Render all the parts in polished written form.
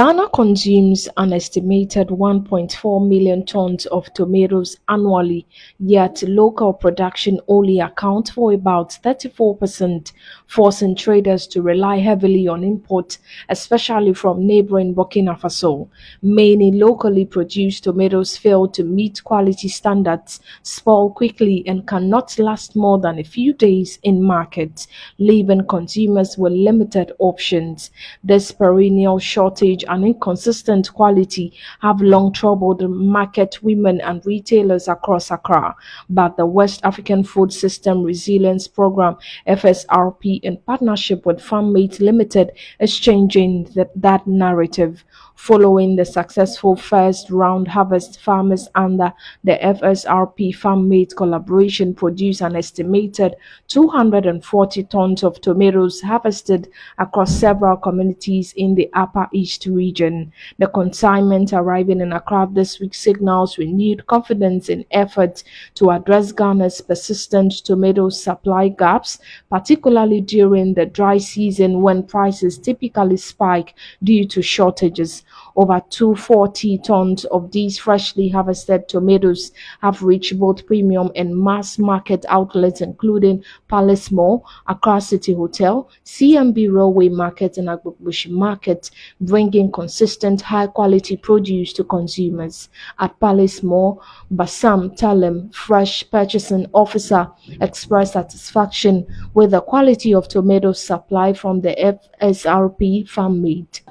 Ghana consumes an estimated 1.4 million tons of tomatoes annually, yet local production only accounts for about 34%, forcing traders to rely heavily on imports, especially from neighboring Burkina Faso. Many locally produced tomatoes fail to meet quality standards, spoil quickly, and cannot last more than a few days in markets, leaving consumers with limited options. This perennial shortage and inconsistent quality have long troubled market women and retailers across Accra, but the West African Food System Resilience Program (FSRP) in partnership with FarmMate Limited is changing that narrative. Following the successful first round harvest, farmers under the FSRP FarmMate collaboration produced an estimated 240 tons of tomatoes harvested across several communities in the Upper East region. The consignment arriving in Accra this week signals renewed confidence in efforts to address Ghana's persistent tomato supply gaps, particularly during the dry season when prices typically spike due to shortages. Over 240 tons of these freshly harvested tomatoes have reached both premium and mass market outlets, including Palace Mall, Accra City Hotel, CMB Railway Market, and Agbogbloshie Market, bringing consistent high-quality produce to consumers. At Palace Mall, Basam Talem, Fresh Purchasing Officer, expressed satisfaction with the quality of tomatoes supplied from the FSRP FarmMate.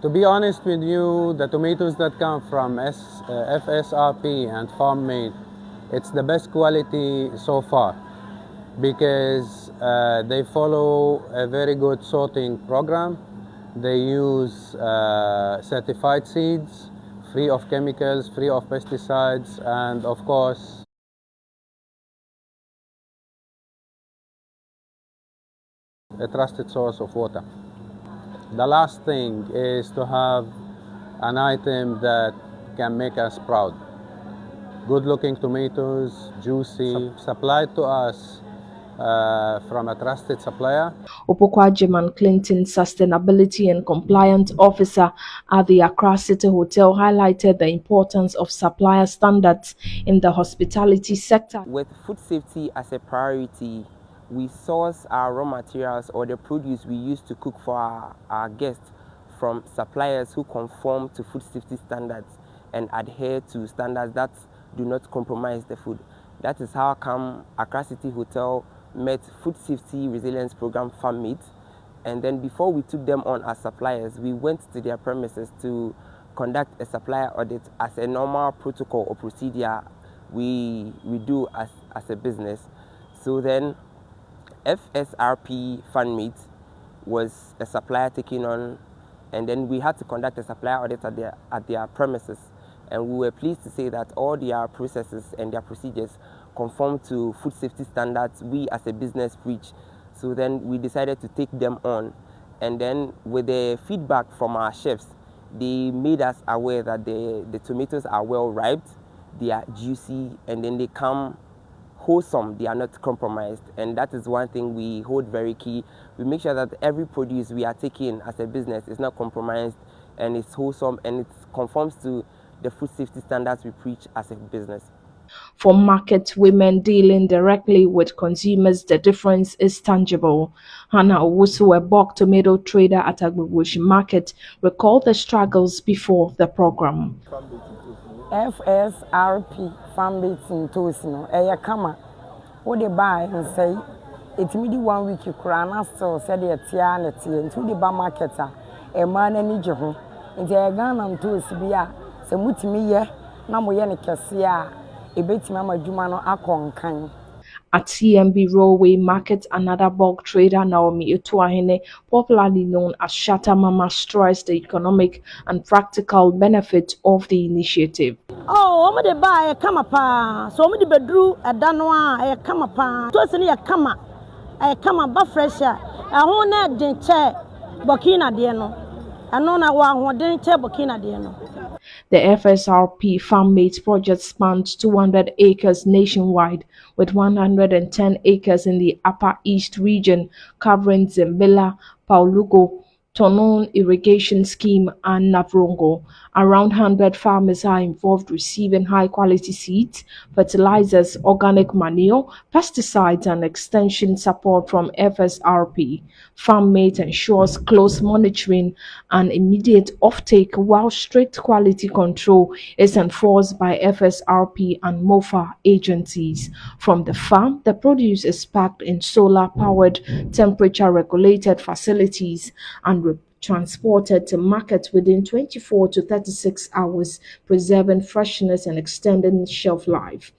To be honest with you, the tomatoes that come from FSRP and FarmMate, it's the best quality so far because they follow a very good sorting program. They use certified seeds, free of chemicals, free of pesticides, and of course, a trusted source of water. The last thing is to have an item that can make us proud. Good looking tomatoes, juicy, supplied to us from a trusted supplier. Opokwa German Clinton, Sustainability and Compliance Officer at the Accra City Hotel, highlighted the importance of supplier standards in the hospitality sector. With food safety as a priority, we source our raw materials or the produce we use to cook for our guests from suppliers who conform to food safety standards and adhere to standards that do not compromise the food. That is how come Accra City Hotel met Food Safety Resilience Program FarmMate, and then before we took them on as suppliers, we went to their premises to conduct a supplier audit as a normal protocol or procedure we do as a business. So then FSRP FarmMate was a supplier taken on, and then we had to conduct a supplier audit at their premises, and we were pleased to say that all their processes and their procedures conform to food safety standards we as a business preach. So then we decided to take them on, and then with the feedback from our chefs, they made us aware that the tomatoes are well ripe, they are juicy, and then they come wholesome, they are not compromised, and that is one thing we hold very key. We make sure that every produce we are taking as a business is not compromised and it's wholesome and it conforms to the food safety standards we preach as a business. For market women dealing directly with consumers, the difference is tangible. Hannah Owusu, a bulk tomato trader at Agbogbloshie Market, recalled the struggles before the program. FSRP FarmMate in Tosino, Eya Kama. What they buy and say, it's me 1 week you crown us so said the Tiana into the bar marketer, a man and Nijo. It's a gun and Tosibia, so Mutimiya, Namoyani Cassia, a bit Mama Jumano Akon Kang. At CMB Railway Market, another bulk trader, Naomi Etuahene, popularly known as Shatta Mama, stressed the economic and practical benefits of the initiative. Oh, I'm going to buy a kamapa. So I'm going to bedroom a danoa, a kamapa. So it's a kama bafresha. A hona denche Burkina Dieno. A nona wa denche Burkina Dieno. The FSRP FarmMate project spans 200 acres nationwide, with 110 acres in the Upper East region, covering Zembila, Paulugo, Tonon Irrigation Scheme, and Navrongo. Around 100 farmers are involved, receiving high-quality seeds, fertilizers, organic manure, pesticides, and extension support from FSRP. FarmMate ensures close monitoring and immediate offtake, while strict quality control is enforced by FSRP and MOFA agencies. From the farm, the produce is packed in solar-powered, temperature-regulated facilities and transported to market within 24 to 36 hours, preserving freshness and extending shelf life.